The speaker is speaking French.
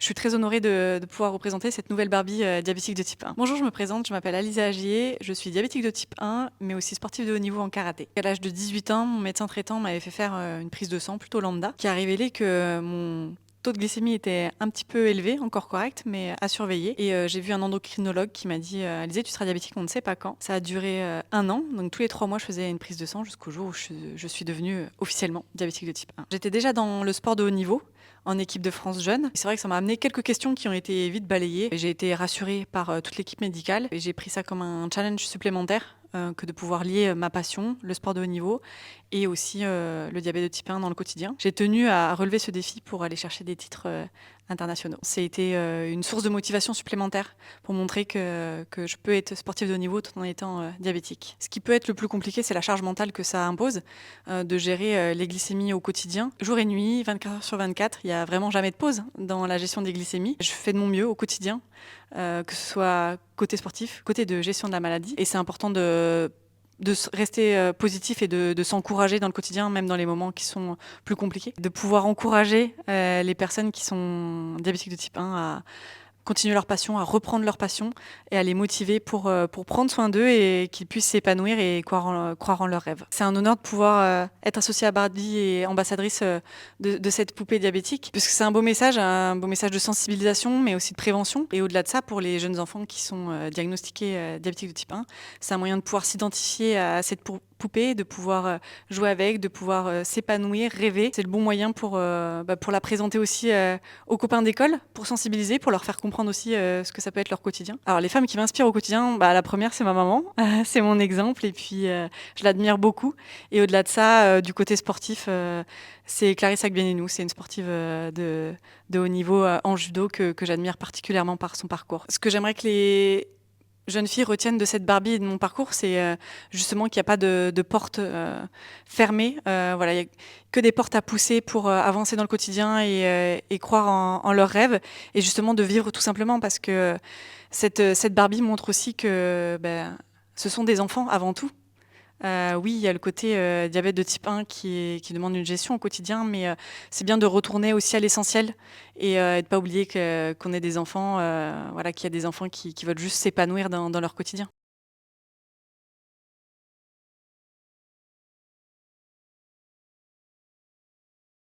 Je suis très honorée de pouvoir représenter cette nouvelle Barbie diabétique de type 1. Bonjour, je me présente, je m'appelle Alizah Agier, je suis diabétique de type 1, mais aussi sportive de haut niveau en karaté. À l'âge de 18 ans, mon médecin traitant m'avait fait faire une prise de sang plutôt lambda, qui a révélé que mon taux de glycémie était un petit peu élevé, encore correct, mais à surveiller. Et j'ai vu un endocrinologue qui m'a dit Alizée, tu seras diabétique, on ne sait pas quand. Ça a duré un an, donc tous les 3 mois, je faisais une prise de sang jusqu'au jour où je suis devenue officiellement diabétique de type 1. J'étais déjà dans le sport de haut niveau, en équipe de France jeune. C'est vrai que ça m'a amené quelques questions qui ont été vite balayées. J'ai été rassurée par toute l'équipe médicale et j'ai pris ça comme un challenge supplémentaire que de pouvoir lier ma passion, le sport de haut niveau et aussi le diabète de type 1 dans le quotidien. J'ai tenu à relever ce défi pour aller chercher des titres internationaux. C'était une source de motivation supplémentaire pour montrer que je peux être sportive de haut niveau tout en étant diabétique. Ce qui peut être le plus compliqué, c'est la charge mentale que ça impose de gérer les glycémies au quotidien, jour et nuit, 24 heures sur 24. Il n'y a vraiment jamais de pause dans la gestion des glycémies. Je fais de mon mieux au quotidien, que ce soit côté sportif, côté de gestion de la maladie. Et c'est important de rester positif et de s'encourager dans le quotidien, même dans les moments qui sont plus compliqués. De pouvoir encourager les personnes qui sont diabétiques de type 1 à continuer leur passion, à reprendre leur passion et à les motiver pour prendre soin d'eux et qu'ils puissent s'épanouir et croire en leurs rêves. C'est un honneur de pouvoir être associée à Barbie et ambassadrice de cette poupée diabétique, puisque c'est un beau message de sensibilisation, mais aussi de prévention. Et au-delà de ça, pour les jeunes enfants qui sont diagnostiqués diabétiques de type 1, c'est un moyen de pouvoir s'identifier à cette poupée, de pouvoir jouer avec, de pouvoir s'épanouir, rêver. C'est le bon moyen pour la présenter aussi aux copains d'école, pour sensibiliser, pour leur faire comprendre aussi ce que ça peut être leur quotidien. Alors les femmes qui m'inspirent au quotidien, la première c'est ma maman, c'est mon exemple et puis je l'admire beaucoup. Et au-delà de ça, du côté sportif, c'est Clarisse Agbenienou, c'est une sportive de haut niveau en judo que j'admire particulièrement par son parcours. Ce que j'aimerais que les jeunes filles retiennent de cette Barbie et de mon parcours, c'est justement qu'il n'y a pas de porte fermée. Voilà, il n'y a que des portes à pousser pour avancer dans le quotidien et croire en leurs rêves. Et justement de vivre tout simplement parce que cette Barbie montre aussi que ce sont des enfants avant tout. Oui, il y a le côté diabète de type 1 qui demande une gestion au quotidien, mais c'est bien de retourner aussi à l'essentiel et de ne pas oublier qu'on est des enfants, voilà, qu'il y a des enfants qui veulent juste s'épanouir dans leur quotidien.